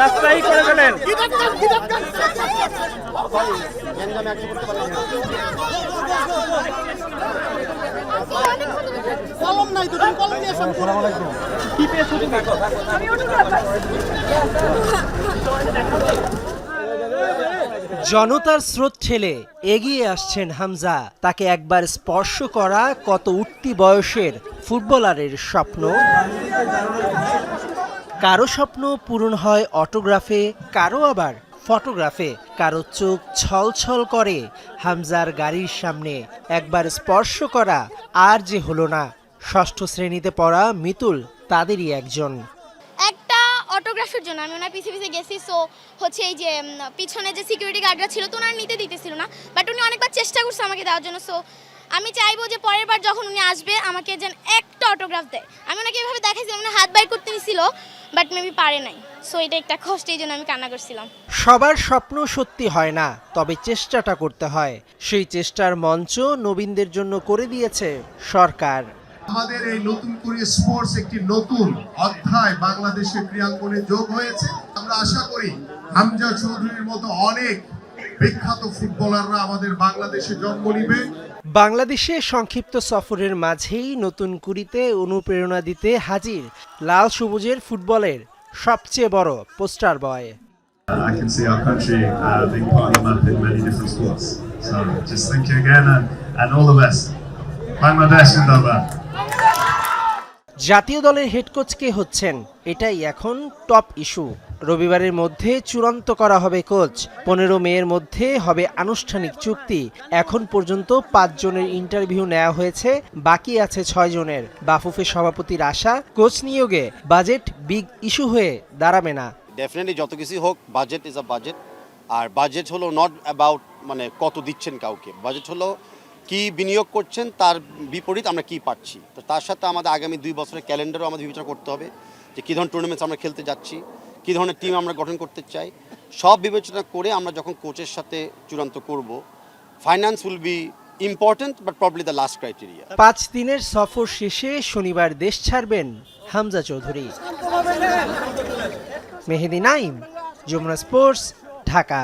রাস্তাই করে ফেলেন। কলম নাই তো, তুমি কলম নিয়ে আসো। কি পেয়েছো তুমি? জনতার স্রোত ঠেলে এগিয়ে আসছেন হামজা। তাকে একবার স্পর্শ করা কত উঠতি বয়সের ফুটবলারের স্বপ্ন। কারো স্বপ্ন পূরণ হয় অটোগ্রাফে, কারো আবার ফটোগ্রাফে, কারো চোখ ছলছল করে হামজার গাড়ির সামনে একবার স্পর্শ করা আর যে হলো না। ষষ্ঠ শ্রেণীতে পড়া মিতুল তাদেরই একজন। একটা অটোগ্রাফের জন্য আমি ওনার পিছে পিছে গেছি। সো হচ্ছে এই যে পিছনে যে সিকিউরিটি গার্ডরা ছিল তো ওনার নিতে দিতেছিল না, বাট উনি অনেকবার চেষ্টা করছে আমাকে দেওয়ার জন্য। সো আমি চাইবো যে পরের বার যখন উনি আসবে আমাকে যেন একটা অটোগ্রাফ দেয়। আমি ওনাকে এভাবে দেখাইছিলাম, উনি হাত বাইর করতে নিছিল, বাট মেবি পারে নাই। সো এটা একটা কষ্ট, এই জন্য আমি কান্না করছিলাম। সবার স্বপ্ন সত্যি হয় না, তবে চেষ্টাটা করতে হয়। সেই চেষ্টার মঞ্চ নবীনদের জন্য করে দিয়েছে সরকার। আমাদের এই নতুন করে স্পোর্টস একটি নতুন অধ্যায় বাংলাদেশের ক্রীড়াঙ্গনে যোগ হয়েছে। আমরা আশা করি হামজা চৌধুরীর মতো অনেক বিখ্যাত ফুটবলাররা আমাদের বাংলাদেশে জন্ম নিবে। বাংলাদেশে সংক্ষিপ্ত সফরের মাঝেই নতুন কুড়িতে অনুপ্রেরণা দিতে হাজির লাল সবুজের ফুটবলের সবচেয়ে বড় poster boy. I can see our country being part of the map in many different sports. So just thank you again and all the best. Bangladesh Zindabad. জাতীয় দলের হেড কোচ কে হচ্ছেন, এটাই এখন টপ ইস্যু। রবিবারের মধ্যে চূড়ান্ত করা হবে কোচ। 15 মের মধ্যে হবে আনুষ্ঠানিক চুক্তি। এখন পর্যন্ত 5 জনের ইন্টারভিউ নেওয়া হয়েছে, বাকি আছে 6 জনের। বাফুফের সভাপতির আশা কোচ নিয়োগে বাজেট বিগ ইস্যু হয়ে দাঁড়াবে না। ডেফিনেটলি যত কিছুই হোক, বাজেট ইজ আ বাজেট। আর বাজেট হলো নট অ্যাবাউট মানে কত দিচ্ছেন কাউকে, বাজেট হলো কি বিনিয়োগ করছেন তার বিপরীত আমরা কি পাচ্ছি। তো তার সাথে আমাদের আগামী 2 বছরের ক্যালেন্ডারও আমাদের বিবেচনা করতে হবে যে কী ধরনের টুর্নামেন্টস আমরা খেলতে যাচ্ছি, কী ধরনের টিম আমরা গঠন করতে চাই। সব বিবেচনা করে আমরা যখন কোচের সাথে চূড়ান্ত করব, finance will be important but probably the last criteria. 5 দিনের সফর শেষে শনিবার দেশ ছাড়বেন হামজা চৌধুরী। মেহেদি নাইম, যমুনা স্পোর্টস, ঢাকা।